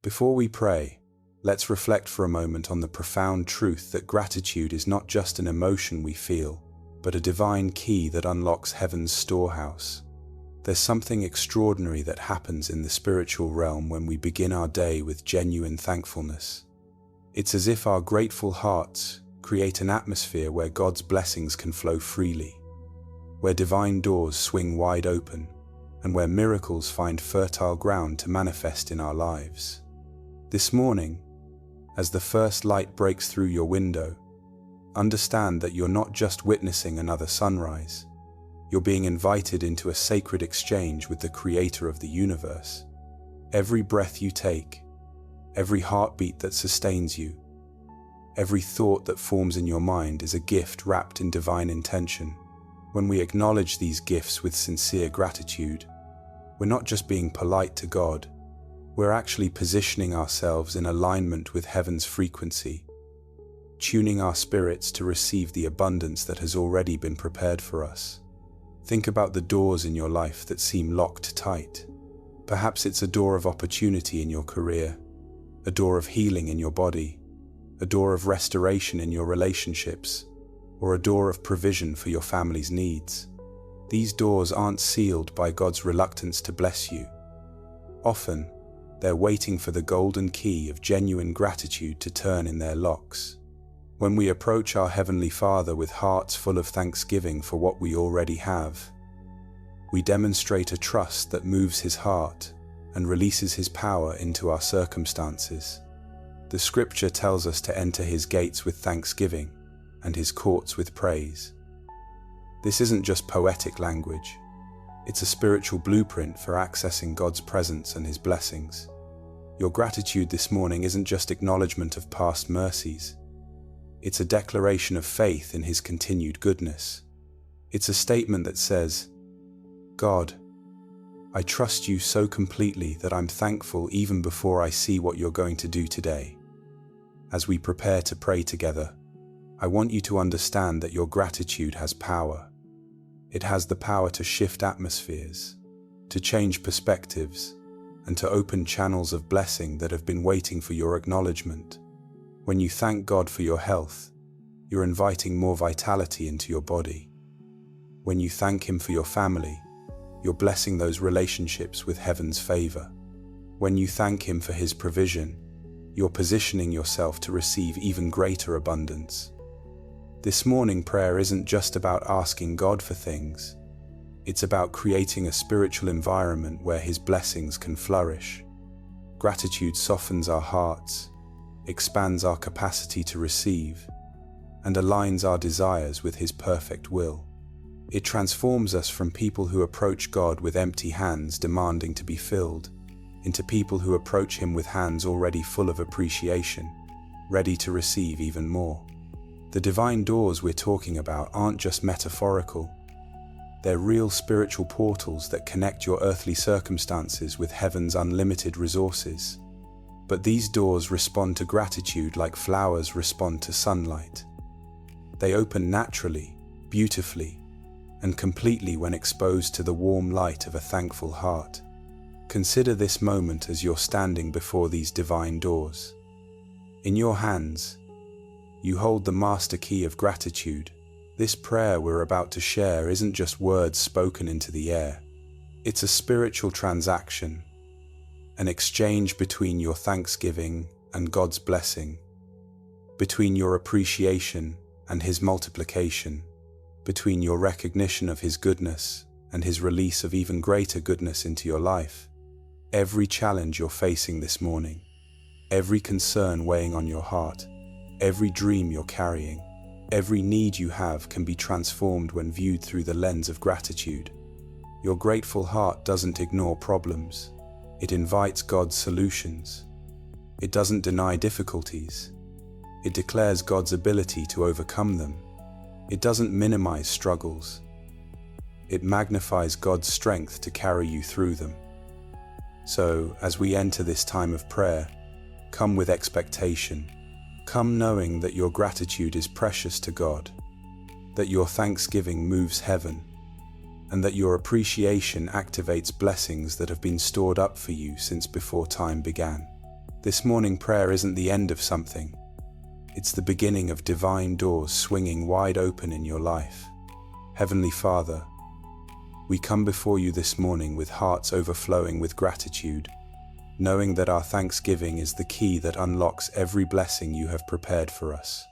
Before we pray, let's reflect for a moment on the profound truth that gratitude is not just an emotion we feel, but a divine key that unlocks heaven's storehouse. There's something extraordinary that happens in the spiritual realm when we begin our day with genuine thankfulness. It's as if our grateful hearts create an atmosphere where God's blessings can flow freely, where divine doors swing wide open, and where miracles find fertile ground to manifest in our lives. This morning, as the first light breaks through your window, understand that you're not just witnessing another sunrise. You're being invited into a sacred exchange with the Creator of the universe. Every breath you take, every heartbeat that sustains you, every thought that forms in your mind is a gift wrapped in divine intention. When we acknowledge these gifts with sincere gratitude, we're not just being polite to God, we're actually positioning ourselves in alignment with heaven's frequency, tuning our spirits to receive the abundance that has already been prepared for us. Think about the doors in your life that seem locked tight. Perhaps it's a door of opportunity in your career, a door of healing in your body, a door of restoration in your relationships, or a door of provision for your family's needs. These doors aren't sealed by God's reluctance to bless you. Often, they're waiting for the golden key of genuine gratitude to turn in their locks. When we approach our Heavenly Father with hearts full of thanksgiving for what we already have, we demonstrate a trust that moves His heart and releases His power into our circumstances. The Scripture tells us to enter His gates with thanksgiving and His courts with praise. This isn't just poetic language. It's a spiritual blueprint for accessing God's presence and His blessings. Your gratitude this morning isn't just acknowledgement of past mercies. It's a declaration of faith in His continued goodness. It's a statement that says, God, I trust you so completely that I'm thankful even before I see what you're going to do today. As we prepare to pray together, I want you to understand that your gratitude has power. It has the power to shift atmospheres, to change perspectives, and to open channels of blessing that have been waiting for your acknowledgement. When you thank God for your health, you're inviting more vitality into your body. When you thank Him for your family, you're blessing those relationships with heaven's favor. When you thank Him for His provision, you're positioning yourself to receive even greater abundance. This morning prayer isn't just about asking God for things. It's about creating a spiritual environment where His blessings can flourish. Gratitude softens our hearts, expands our capacity to receive, and aligns our desires with His perfect will. It transforms us from people who approach God with empty hands demanding to be filled, into people who approach Him with hands already full of appreciation, ready to receive even more. The divine doors we're talking about aren't just metaphorical. They're real spiritual portals that connect your earthly circumstances with heaven's unlimited resources. But these doors respond to gratitude like flowers respond to sunlight. They open naturally, beautifully, and completely when exposed to the warm light of a thankful heart. Consider this moment as you're standing before these divine doors. In your hands, you hold the master key of gratitude. This prayer we're about to share isn't just words spoken into the air. It's a spiritual transaction, an exchange between your thanksgiving and God's blessing, between your appreciation and His multiplication, between your recognition of His goodness and His release of even greater goodness into your life. Every challenge you're facing this morning, every concern weighing on your heart, every dream you're carrying, every need you have can be transformed when viewed through the lens of gratitude. Your grateful heart doesn't ignore problems. It invites God's solutions. It doesn't deny difficulties. It declares God's ability to overcome them. It doesn't minimize struggles. It magnifies God's strength to carry you through them. So, as we enter this time of prayer, come with expectation. Come knowing that your gratitude is precious to God, that your thanksgiving moves heaven, and that your appreciation activates blessings that have been stored up for you since before time began. This morning prayer isn't the end of something. It's the beginning of divine doors swinging wide open in your life. Heavenly Father, we come before you this morning with hearts overflowing with gratitude, knowing that our thanksgiving is the key that unlocks every blessing you have prepared for us.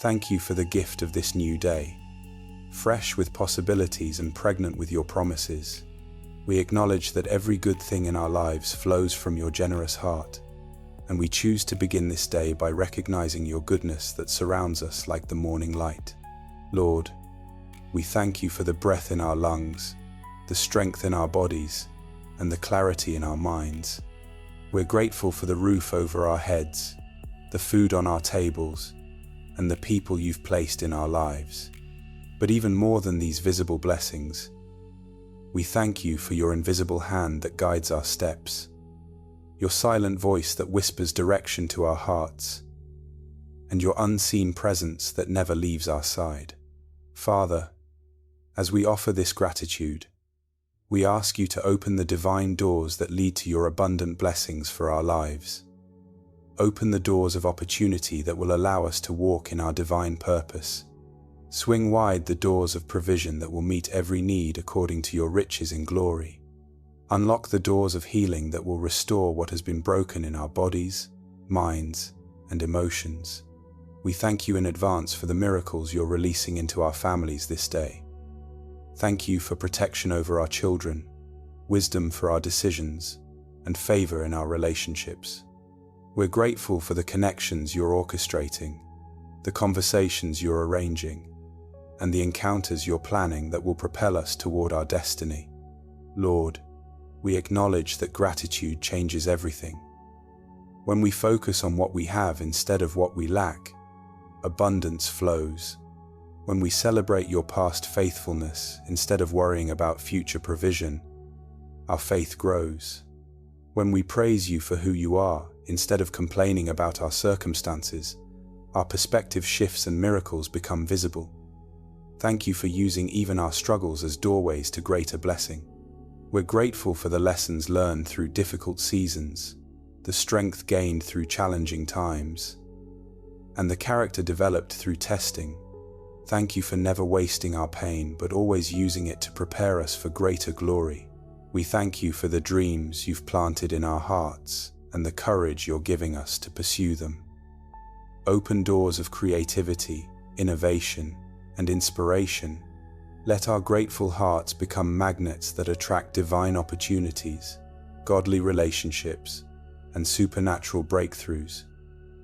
Thank you for the gift of this new day, fresh with possibilities and pregnant with your promises. We acknowledge that every good thing in our lives flows from your generous heart, and we choose to begin this day by recognizing your goodness that surrounds us like the morning light. Lord, we thank you for the breath in our lungs, the strength in our bodies, and the clarity in our minds. We're grateful for the roof over our heads, the food on our tables, and the people you've placed in our lives. But even more than these visible blessings, we thank you for your invisible hand that guides our steps, your silent voice that whispers direction to our hearts, and your unseen presence that never leaves our side. Father, as we offer this gratitude, we ask you to open the divine doors that lead to your abundant blessings for our lives. Open the doors of opportunity that will allow us to walk in our divine purpose. Swing wide the doors of provision that will meet every need according to your riches in glory. Unlock the doors of healing that will restore what has been broken in our bodies, minds, and emotions. We thank you in advance for the miracles you're releasing into our families this day. Thank you for protection over our children, wisdom for our decisions, and favor in our relationships. We're grateful for the connections you're orchestrating, the conversations you're arranging, and the encounters you're planning that will propel us toward our destiny. Lord, we acknowledge that gratitude changes everything. When we focus on what we have instead of what we lack, abundance flows. When we celebrate your past faithfulness instead of worrying about future provision, our faith grows. When we praise you for who you are instead of complaining about our circumstances, our perspective shifts and miracles become visible. Thank you for using even our struggles as doorways to greater blessing. We're grateful for the lessons learned through difficult seasons, the strength gained through challenging times, and the character developed through testing. Thank you for never wasting our pain, but always using it to prepare us for greater glory. We thank you for the dreams you've planted in our hearts and the courage you're giving us to pursue them. Open doors of creativity, innovation, and inspiration. Let our grateful hearts become magnets that attract divine opportunities, godly relationships, and supernatural breakthroughs.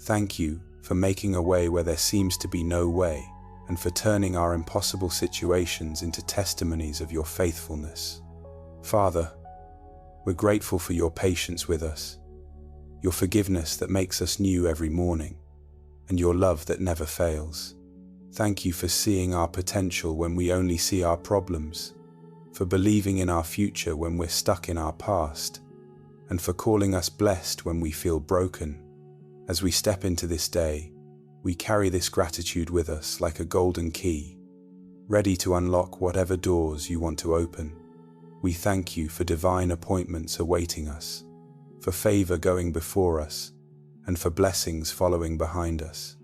Thank you for making a way where there seems to be no way, and for turning our impossible situations into testimonies of your faithfulness. Father, we're grateful for your patience with us, your forgiveness that makes us new every morning, and your love that never fails. Thank you for seeing our potential when we only see our problems, for believing in our future when we're stuck in our past, and for calling us blessed when we feel broken. As we step into this day, we carry this gratitude with us like a golden key, ready to unlock whatever doors you want to open. We thank you for divine appointments awaiting us, for favor going before us, and for blessings following behind us.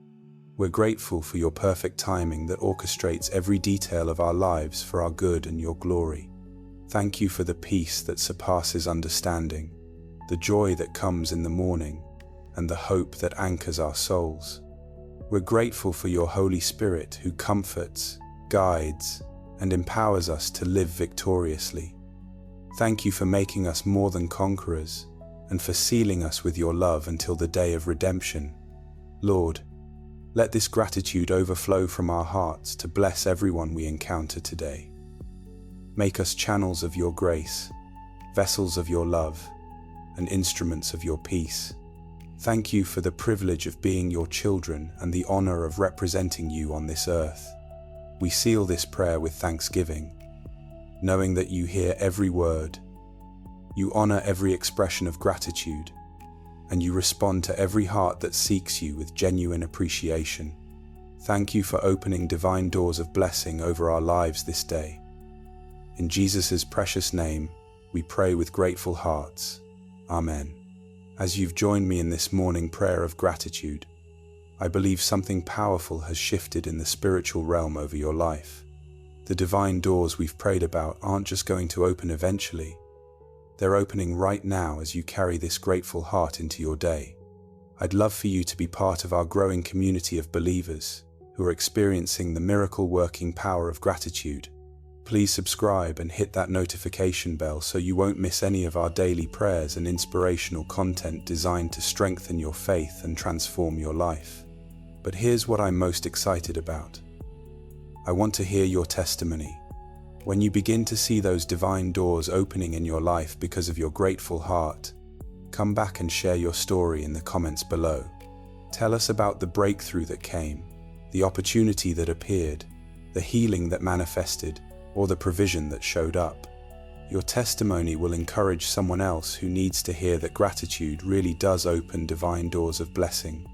We're grateful for your perfect timing that orchestrates every detail of our lives for our good and your glory. Thank you for the peace that surpasses understanding, the joy that comes in the morning, and the hope that anchors our souls. We're grateful for your Holy Spirit who comforts, guides, and empowers us to live victoriously. Thank you for making us more than conquerors, and for sealing us with your love until the day of redemption. Lord, let this gratitude overflow from our hearts to bless everyone we encounter today. Make us channels of your grace, vessels of your love, and instruments of your peace. Thank you for the privilege of being your children and the honor of representing you on this earth. We seal this prayer with thanksgiving, knowing that you hear every word, you honor every expression of gratitude, and you respond to every heart that seeks you with genuine appreciation. Thank you for opening divine doors of blessing over our lives this day. In Jesus' precious name, we pray with grateful hearts. Amen. As you've joined me in this morning prayer of gratitude, I believe something powerful has shifted in the spiritual realm over your life. The divine doors we've prayed about aren't just going to open eventually. They're opening right now as you carry this grateful heart into your day. I'd love for you to be part of our growing community of believers who are experiencing the miracle-working power of gratitude. Please subscribe and hit that notification bell so you won't miss any of our daily prayers and inspirational content designed to strengthen your faith and transform your life. But here's what I'm most excited about. I want to hear your testimony. When you begin to see those divine doors opening in your life because of your grateful heart, come back and share your story in the comments below. Tell us about the breakthrough that came, the opportunity that appeared, the healing that manifested, or the provision that showed up. Your testimony will encourage someone else who needs to hear that gratitude really does open divine doors of blessing.